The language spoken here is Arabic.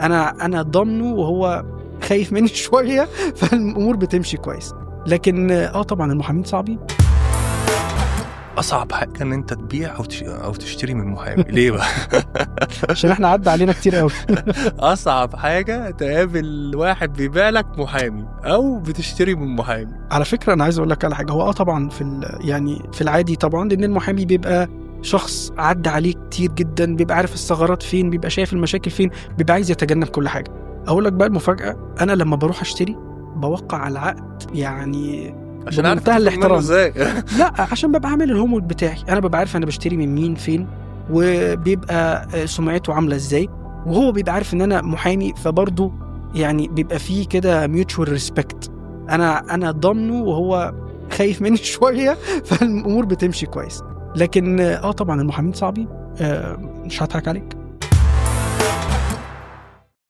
انا ضامنه وهو خايف مني شويه، فالامور بتمشي كويس. لكن طبعا المحامين صعبين. اصعب حاجه ان انت تبيع او تشتري من محامي. ليه بقى؟ عشان احنا عدى علينا كتير قوي. اصعب حاجه تقابل واحد بيبيع لك محامي او بتشتري من محامي. على فكره انا عايز اقول لك على حاجه، هو طبعا يعني في العادي طبعا، لان المحامي بيبقى شخص عدى عليه كتير جدا، بيبقى عارف الثغرات فين، بيبقى شايف المشاكل فين، بيبقى عايز يتجنب كل حاجه. اقول لك بقى المفاجاه، انا لما بروح اشتري بوقع على العقد يعني عشان عارف بمنتهى الاحترام. ازاي؟ لا، عشان ببقى عامل الهوم ورك بتاعي، انا ببقى عارف انا بشتري من مين فين، وبيبقى سمعته عامله ازاي، وهو بيبقى عارف ان انا محامي، فبرضه يعني بيبقى فيه كده ميوتشوال ريسبكت. انا ضامنه وهو خايف مني شويه، فالامور بتمشي كويس. لكن طبعا المحامين صعبين، مش هضحك عليك.